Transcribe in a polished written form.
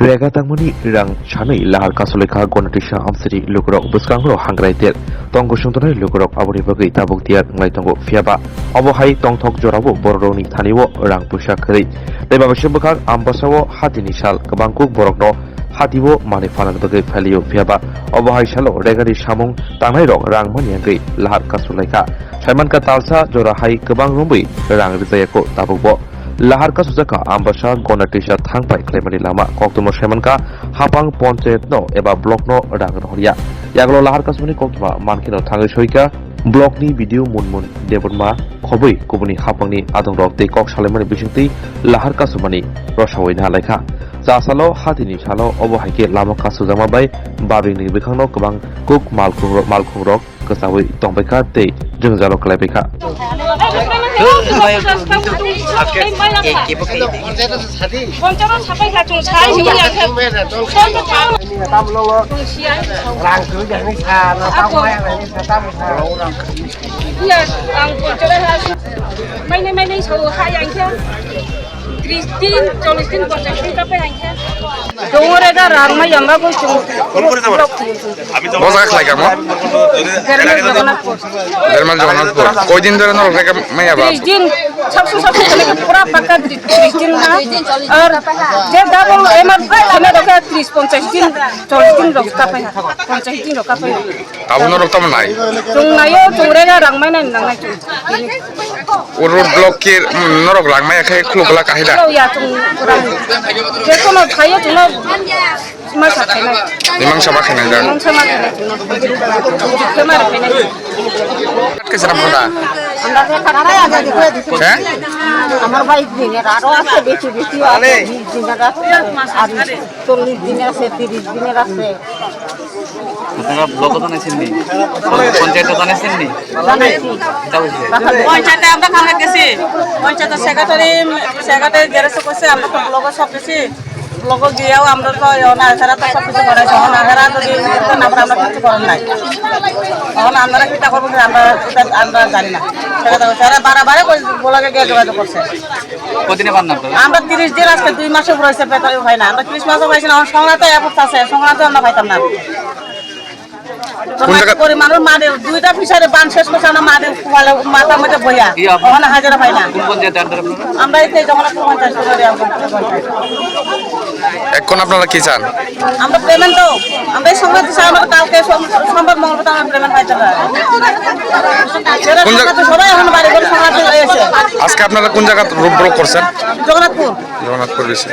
Rega tangmani rang chanai lahar kasoleka gonatisha amsari lukurok buskangro hangraitir tonggo sungtonai lukurok abori bagai tabuk tiar ngai tonggo fiaba obohai tongthok jorabo bororoni thaniwo rang pusa khari deba besibakar ambasawo hatini sal kabangkuk borokno hatiwo mani fanan bagai phaliyo fiaba obohai salo regari samung tangnai rok rang maniangai lahar kasoleka saiman ka talsa jorahai kabang rumbai rang rijayako tabukbo lahar ka sujaka ambasa gonatisha thangpai klemani lama koktumo semanka hapang panchayat no eba block no rang rohya yaglo lahar ka sumani koktuma mankino thangai soika block ni video munmun debonma khoboi kubuni hapangni adong rok tei kok salemani bisingti lahar ka sumani rosawai na laika jasalo hatini salo obohaike lama ka sujama bai babingni bikhangno kabang kuk malkhung rok kasawi tongbaika tei jongjalo klaibaika কয়দিন ধরে মাইয়াবা 30 দিন সবসে পুরা পাকা 30 দিন না আর যে double MR খানে রকা 30 50 দিন 40 দিন রকা পাই 50 দিন রকা পাই আবুনো রক্তম নাই তুং নাইও তুংরেগা রাংমাই নাই নাংনাই ওর ব্লকের নরক রাংমাই খাই খুলগলা কাহিলা ইয়া তুং যে কোনো খাইয়ে তুং মা সাথে নাই নিমাং সভা খাই নাই মন সমা কেমার পেনে কেসে রামদা আমরা কাটারাই আজাদি করে দিছি হ্যাঁ আমার ভাই দিনের আরো আছে বেশি আছে 20 দিনের আছে আর 40 দিনের আছে 30 দিনের আছে আপনারা ব্লক জানাইছেন নি পঞ্চায়েত জানাইছেন নি জানাইছি পঞ্চায়েতে আমরা খানা গেছি পঞ্চায়েতের সেক্রেটারি গেরেছে কইছে আমরা তো ব্লকে সব গেছি ব্লকে গিয়েও আমরা তো নারীরা তো সব কিছু করাইছে নারীরা যদি আমরা কিছু করার নাই তখন আমরা কিটা করবো আমরা জানি না সেক্রেটারি বারে ব্লকে গিয়ে যোগাযোগ করছে কদিনে পান না আমরা 30 দিন আজকে 2 মাসে হয়েছে বেতন হয় না আমরা 30 মাসও পাইছি না সংলাতে অবস্থা আছে সংলাতে আমরা পাইতাম না মানুষ মারে দুইটা ফিসারে বান শেষ করছে আমরা মারে মাথার মধ্যে বইয়া ওখানে হাজারা পাই না আমরা এই জগন্নাথপুর পঞ্চায়েত এখন আপনারা কি চান আমরা পেমেন্ট তো আমরা এই সংবাদ দিচ্ছি আমরা কালকে সোমবার মঙ্গলবার আমরা পেমেন্ট পাইতে সবাই এখন বাড়ি করে সংবাদ হয়েছে আজকে আপনারা কোন জায়গা ব্লক করছেন জগন্নাথপুর বেশি